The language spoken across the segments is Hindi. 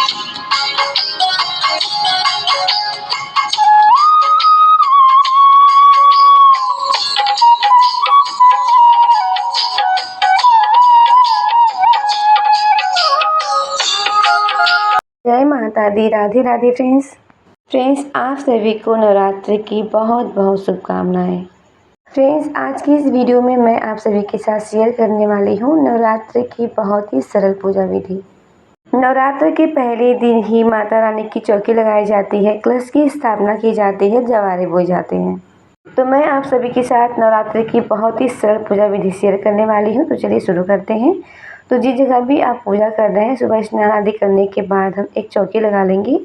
जय माता दी। राधे राधे फ्रेंड्स आप सभी को नवरात्रि की बहुत बहुत शुभकामनाएं। फ्रेंड्स आज की इस वीडियो में मैं आप सभी के साथ शेयर करने वाली हूँ नवरात्रि की बहुत ही सरल पूजा विधि। नवरात्र के पहले दिन ही माता रानी की चौकी लगाई जाती है, कलश की स्थापना की जाती है, जवारे बोए जाते हैं। तो मैं आप सभी के साथ नवरात्रि की बहुत ही सरल पूजा विधि शेयर करने वाली हूँ। तो चलिए शुरू करते हैं। तो जिस जगह भी आप पूजा कर रहे हैं, सुबह स्नान आदि करने के बाद हम एक चौकी लगा लेंगे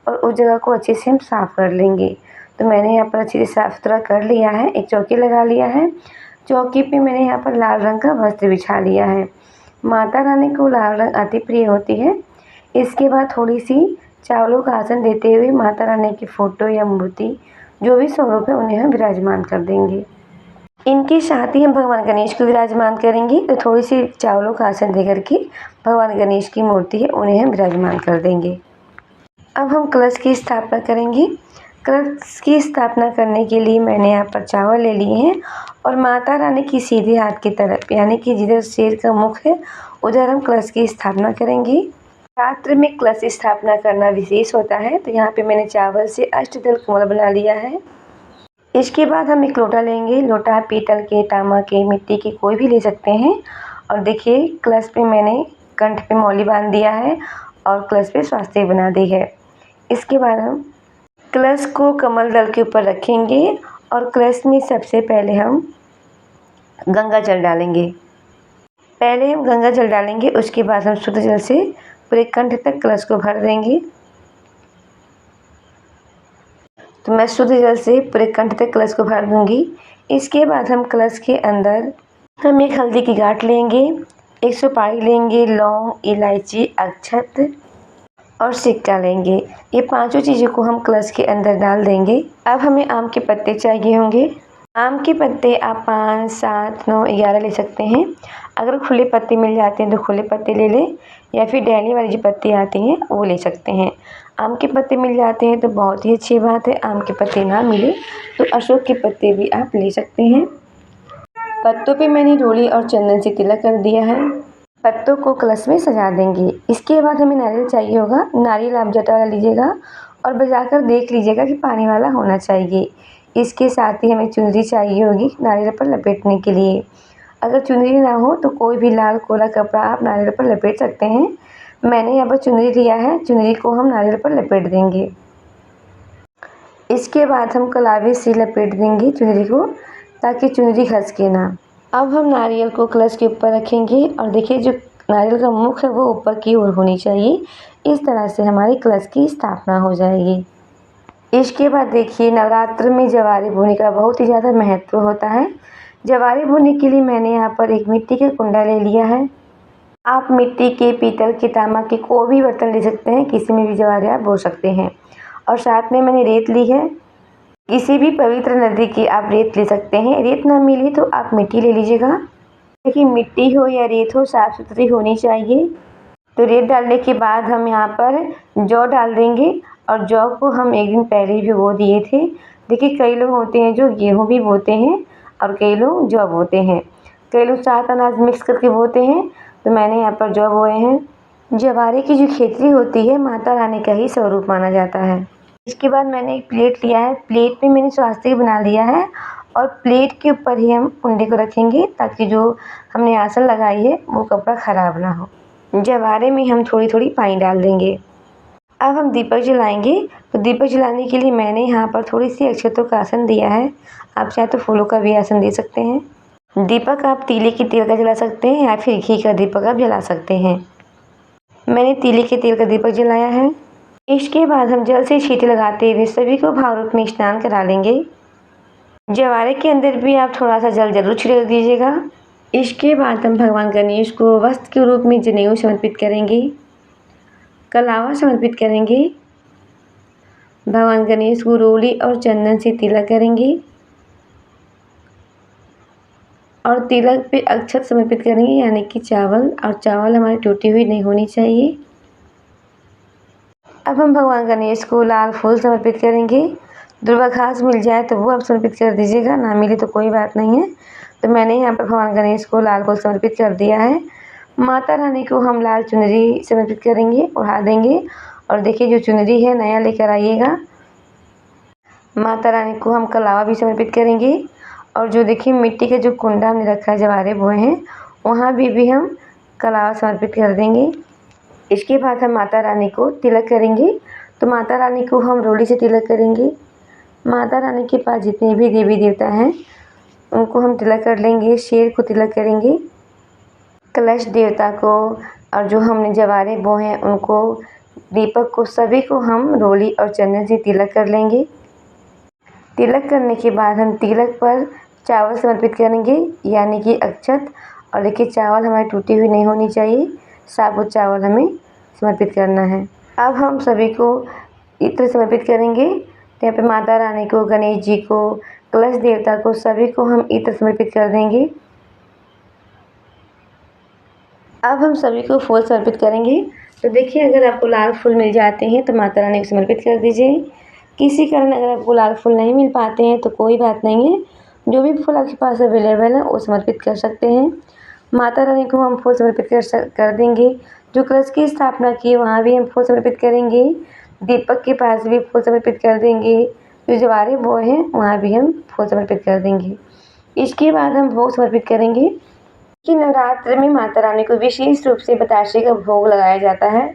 और उस जगह को अच्छे से हम साफ़ कर लेंगे। तो मैंने यहाँ पर अच्छे से साफ़ सुथरा कर लिया है, एक चौकी लगा लिया है। चौकी पे मैंने यहाँ पर लाल रंग का वस्त्र बिछा लिया है। माता रानी को लाल रंग अति प्रिय होती है। इसके बाद थोड़ी सी चावलों का आसन देते हुए माता रानी की फ़ोटो या मूर्ति जो भी स्वरूप है उन्हें हम विराजमान कर देंगे। इनके साथ ही हम भगवान गणेश को विराजमान करेंगे। तो थोड़ी सी चावलों का आसन दे करके भगवान गणेश की मूर्ति है उन्हें हम विराजमान कर देंगे। अब हम कलश की स्थापना करेंगे। कलश की स्थापना करने के लिए मैंने यहाँ पर चावल ले लिए हैं और माता रानी की सीधे हाथ की तरफ यानी कि जिधर शेर का मुख है उधर हम कलश की स्थापना करेंगे। रात्र में कलश स्थापना करना विशेष होता है। तो यहाँ पे मैंने चावल से अष्टदल कमल बना लिया है। इसके बाद हम एक लोटा लेंगे। लोटा पीतल के, तांबा के, मिट्टी के कोई भी ले सकते हैं। और देखिए कलश पे मैंने कंठ पे मौली बांध दिया है और कलश पे स्वास्तिक बना दी है। इसके बाद हम कलश को कमल दल के ऊपर रखेंगे और कलश में सबसे पहले हम गंगा जल डालेंगे। पहले हम गंगा जल डालेंगे, उसके बाद हम शुद्ध जल से पूरे कंठ तक कलश को भर देंगे। तो मैं शुद्ध जल से पूरे कंठ तक कलश को भर दूंगी। इसके बाद हम कलश के अंदर हम एक हल्दी की गांठ लेंगे, एक सुपारी लेंगे, लौंग, इलायची, अक्षत और सिक्का लेंगे। ये पांचों चीज़ों को हम कलश के अंदर डाल देंगे। अब हमें आम के पत्ते चाहिए होंगे। आम के पत्ते आप 5, 7, 9, 11 ले सकते हैं। अगर खुले पत्ते मिल जाते हैं तो खुले पत्ते ले लें या फिर डैली वाली जो पत्ती आती हैं वो ले सकते हैं। आम के पत्ते मिल जाते हैं तो बहुत ही अच्छी बात है। आम के पत्ते ना मिले तो अशोक के पत्ते भी आप ले सकते हैं। पत्तों पे मैंने रोली और चंदन से तिलक कर दिया है। पत्तों को कलश में सजा देंगे। इसके बाद हमें नारियल चाहिए होगा। नारियल आप जटा वाला लीजिएगा और बजाकर देख लीजिएगा कि पानी वाला होना चाहिए। इसके साथ ही हमें चुनरी चाहिए होगी नारियल पर लपेटने के लिए। अगर चुनरी ना हो तो कोई भी लाल कोरा कपड़ा आप नारियल पर लपेट सकते हैं। मैंने यहाँ पर चुनरी लिया है, चुनरी को हम नारियल पर लपेट देंगे। इसके बाद हम कलावे से लपेट देंगे चुनरी को ताकि चुनरी खसके ना। अब हम नारियल को कलश के ऊपर रखेंगे और देखिए जो नारियल का मुख है वो ऊपर की ओर होनी चाहिए। इस तरह से हमारी कलश की स्थापना हो जाएगी। इसके बाद देखिए नवरात्र में जवारे बोने का बहुत ही ज़्यादा महत्व होता है। जवारे बोने के लिए मैंने यहाँ पर एक मिट्टी का कुंडा ले लिया है। आप मिट्टी के, पीतल के, तांबा के कोई भी बर्तन ले सकते हैं, किसी में भी जवारे आप बो सकते हैं। और साथ में मैंने रेत ली है। किसी भी पवित्र नदी की आप रेत ले सकते हैं। रेत ना मिली तो आप मिट्टी ले लीजिएगा। देखिए मिट्टी हो या रेत हो साफ़ सुथरी होनी चाहिए। तो रेत डालने के बाद हम यहाँ पर जौ डाल देंगे और जौ को हम एक दिन पहले ही भिगो दिए थे। देखिए कई लोग होते हैं जो गेहूँ भी बोते हैं और कई लोग जौ बोते हैं। कई लोग 4 अनाज मिक्स करके बोते हैं। तो मैंने यहाँ पर जौ बोए हैं। जवारे की जो खेती होती है माता रानी का ही स्वरूप माना जाता है। इसके बाद मैंने एक प्लेट लिया है। प्लेट में मैंने स्वास्तिक बना लिया है और प्लेट के ऊपर ही हम कुंडे को रखेंगे ताकि जो हमने आसन लगाई है वो कपड़ा ख़राब ना हो। जवारे में हम थोड़ी थोड़ी पानी डाल देंगे। अब हम दीपक जलाएंगे। तो दीपक जलाने के लिए मैंने यहाँ पर थोड़ी सी अक्षतों का आसन दिया है। आप चाहे तो फूलों का भी आसन दे सकते हैं। दीपक आप तीले के तेल का जला सकते हैं या फिर घी का दीपक आप जला सकते हैं। मैंने तीले के तेल का दीपक जलाया है। इसके बाद हम जल से छींटे लगाते हुए सभी को भाव रूप में स्नान करा लेंगे। जवारे के अंदर भी आप थोड़ा सा जल जरूर छिड़क दीजिएगा। इसके बाद हम भगवान गणेश को वस्त्र के रूप में जनेऊ समर्पित करेंगे, कलावा समर्पित करेंगे। भगवान गणेश को रोली और चंदन से तिलक करेंगे और तिलक पे अक्षत समर्पित करेंगे यानी कि चावल। और चावल हमारी टूटी हुई नहीं होनी चाहिए। अब हम भगवान गणेश को लाल फूल समर्पित करेंगे। दुर्वा घास मिल जाए तो वो आप समर्पित कर दीजिएगा, ना मिले तो कोई बात नहीं है। तो मैंने यहाँ पर भगवान गणेश को लाल फूल समर्पित कर दिया है। माता रानी को हम लाल चुनरी समर्पित करेंगे, ओढ़ा देंगे। और देखिए जो चुनरी है नया लेकर आइएगा। माता रानी को हम कलावा भी समर्पित करेंगे। और जो देखिए मिट्टी का जो कुंडा हमने रखा है, जवारे बोए हैं, वहाँ भी हम कलावा समर्पित कर देंगे। इसके बाद हम माता रानी को तिलक करेंगे। तो माता रानी को हम रोली से तिलक करेंगे। माता रानी के पास जितने भी देवी देवता हैं उनको हम तिलक कर लेंगे। शेर को तिलक करेंगे, कलश देवता को, और जो हमने जवारे बोए हैं उनको, दीपक को, सभी को हम रोली और चंदन से तिलक कर लेंगे। तिलक करने के बाद हम तिलक पर चावल समर्पित करेंगे, यानी कि अक्षत। और देखिए चावल हमारी टूटी हुई नहीं होनी चाहिए, साबुत चावल हमें समर्पित करना है। अब हम सभी को इत्र समर्पित करेंगे। तो यहाँ पे माता रानी को, गणेश जी को, कलश देवता को, सभी को हम इत्र समर्पित कर देंगे। अब हम सभी को फूल समर्पित करेंगे। तो देखिए अगर आपको लाल फूल मिल जाते हैं तो माता रानी को समर्पित कर दीजिए। किसी कारण अगर आपको लाल फूल नहीं मिल पाते हैं तो कोई बात नहीं है, जो भी फूल आपके पास अवेलेबल है वो समर्पित कर सकते हैं। माता रानी को हम फूल समर्पित कर देंगे। जो कलश की स्थापना की वहाँ भी हम फूल समर्पित करेंगे। दीपक के पास भी फूल समर्पित कर देंगे। जो जवारे बोए हैं वहाँ भी हम फूल समर्पित कर देंगे। इसके बाद हम भोग समर्पित करेंगे कि नवरात्र में माता रानी को विशेष रूप से बताशे का भोग लगाया जाता है।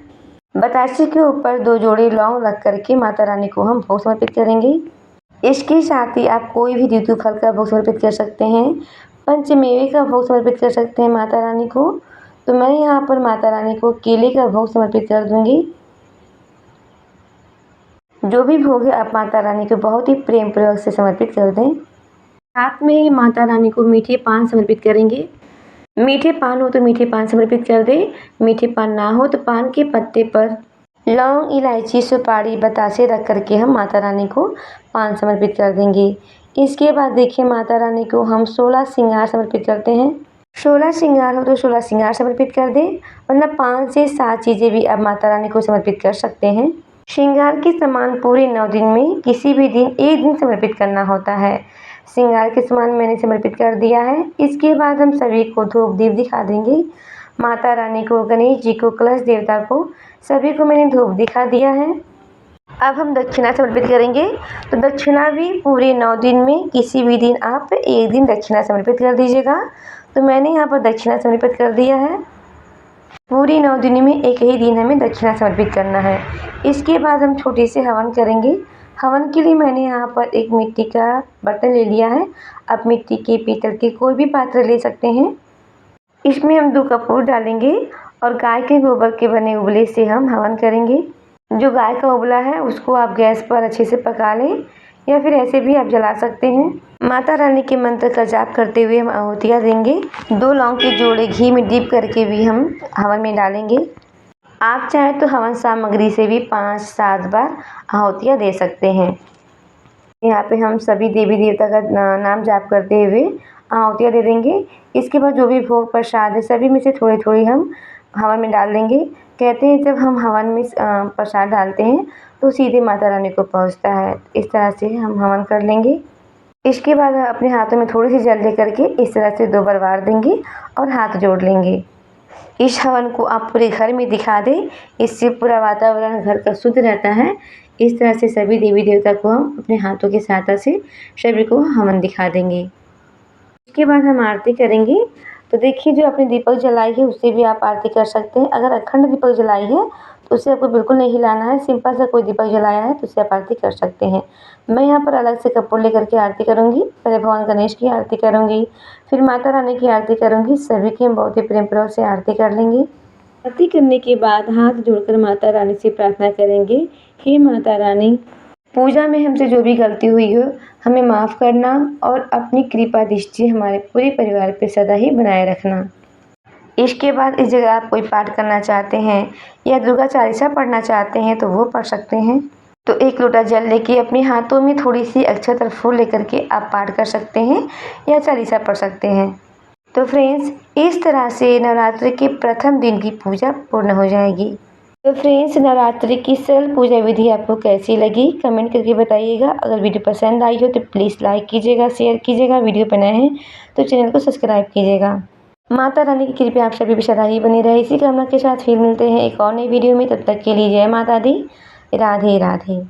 बताशे के ऊपर 2 जोड़ी लौंग रख करके माता रानी को हम भोग समर्पित करेंगे। इसके साथ ही आप कोई भी ऋतु फल का भोग समर्पित कर सकते हैं। पंचमेवे का भोग समर्पित कर सकते हैं माता रानी को। तो मैं यहाँ पर माता रानी को केले का भोग समर्पित कर दूंगी। जो भी भोग है आप माता रानी को बहुत ही प्रेम पूर्वक से समर्पित कर दें। साथ में ही माता रानी को मीठे पान समर्पित करेंगे। मीठे पान हो तो मीठे पान समर्पित कर दें, मीठे पान ना हो तो पान के पत्ते पर लौंग, इलायची, सुपारी, बतासे रख करके हम माता रानी को पान समर्पित कर देंगे। इसके बाद देखिए माता रानी को हम 16 श्रृंगार समर्पित करते हैं। 16 श्रृंगार हो तो 16 श्रृंगार समर्पित कर दें, वरना 5 से 7 चीज़ें भी आप माता रानी को समर्पित कर सकते हैं। श्रृंगार के सामान पूरे 9 दिन में किसी भी दिन एक दिन समर्पित करना होता है। श्रृंगार के सामान मैंने समर्पित कर दिया है। इसके बाद हम सभी को धूप दीप दिखा देंगे। माता रानी को, गणेश जी को, कलश देवता को, सभी को मैंने धूप दिखा दिया है। अब हम दक्षिणा समर्पित करेंगे। तो दक्षिणा भी पूरे 9 दिन में किसी भी दिन आप एक दिन दक्षिणा समर्पित कर दीजिएगा। तो मैंने यहाँ पर दक्षिणा समर्पित कर दिया है। पूरी 9 दिन में एक ही दिन हमें दक्षिणा समर्पित करना है। इसके बाद हम छोटे से हवन करेंगे। हवन के लिए मैंने यहाँ पर एक मिट्टी का बर्तन ले लिया है। आप मिट्टी के, पीतल के कोई भी पात्र ले सकते हैं। इसमें हम 2 कपूर डालेंगे और गाय के गोबर के बने उबले से हम हवन करेंगे। जो गाय का उबला है उसको आप गैस पर अच्छे से पका लें, या फिर ऐसे भी आप जला सकते हैं। माता रानी के मंत्र का जाप करते हुए हम आहुतियाँ देंगे। 2 लौंग के जोड़े घी में डीप करके भी हम हवन में डालेंगे। आप चाहे तो हवन सामग्री से भी 5-7 बार आहुतियाँ दे सकते हैं। यहाँ पे हम सभी देवी देवता का नाम जाप करते हुए आहुतियाँ दे देंगे। इसके बाद जो भी भोग प्रसाद है सभी में से थोड़ी थोड़ी हम हवन में डाल देंगे। कहते हैं जब हम हवन में प्रसाद डालते हैं तो सीधे माता रानी को पहुँचता है। इस तरह से हम हवन कर लेंगे। इसके बाद अपने हाथों में थोड़ी सी जल ले करके इस तरह से 2 बार वार देंगे और हाथ जोड़ लेंगे। इस हवन को आप पूरे घर में दिखा दें, इससे पूरा वातावरण घर का शुद्ध रहता है। इस तरह से सभी देवी देवता को हम अपने हाथों की सहायता से सभी को हवन दिखा देंगे। इसके बाद हम आरती करेंगे। तो देखिए जो आपने दीपक जलाई है उससे भी आप आरती कर सकते हैं। अगर अखंड दीपक जलाई है तो उसे आपको बिल्कुल नहीं हिलाना है। सिंपल सा कोई दीपक जलाया है तो उससे आप आरती कर सकते हैं। मैं यहाँ पर अलग से कपूर लेकर के आरती करूँगी। पहले भगवान गणेश की आरती करूँगी, फिर माता रानी की आरती करूँगी। सभी की हम बहुत ही प्रेम पूर्वक से आरती कर लेंगे। आरती करने के बाद हाथ जोड़कर माता रानी से प्रार्थना करेंगे, हे माता रानी, पूजा में हमसे जो भी गलती हुई हो हमें माफ़ करना और अपनी कृपा दृष्टि हमारे पूरे परिवार पे सदा ही बनाए रखना। इसके बाद इस जगह आप कोई पाठ करना चाहते हैं या दुर्गा चालीसा पढ़ना चाहते हैं तो वो पढ़ सकते हैं। तो 1 लोटा जल लेके अपने हाथों में थोड़ी सी अक्षत और फूल लेकर के आप पाठ कर सकते हैं या चालीसा पढ़ सकते हैं। तो फ्रेंड्स, इस तरह से नवरात्रि के प्रथम दिन की पूजा पूर्ण हो जाएगी। तो फ्रेंड्स, नवरात्रि की सरल पूजा विधि आपको कैसी लगी कमेंट करके बताइएगा। अगर वीडियो पसंद आई हो तो प्लीज़ लाइक कीजिएगा, शेयर कीजिएगा। वीडियो पर नए हैं तो चैनल को सब्सक्राइब कीजिएगा। माता रानी की कृपया आप सभी पे सदा ही बनी रहे। इसी कामना के साथ फिर मिलते हैं एक और नई वीडियो में। तब तक के लिए जय माता दी। राधे राधे।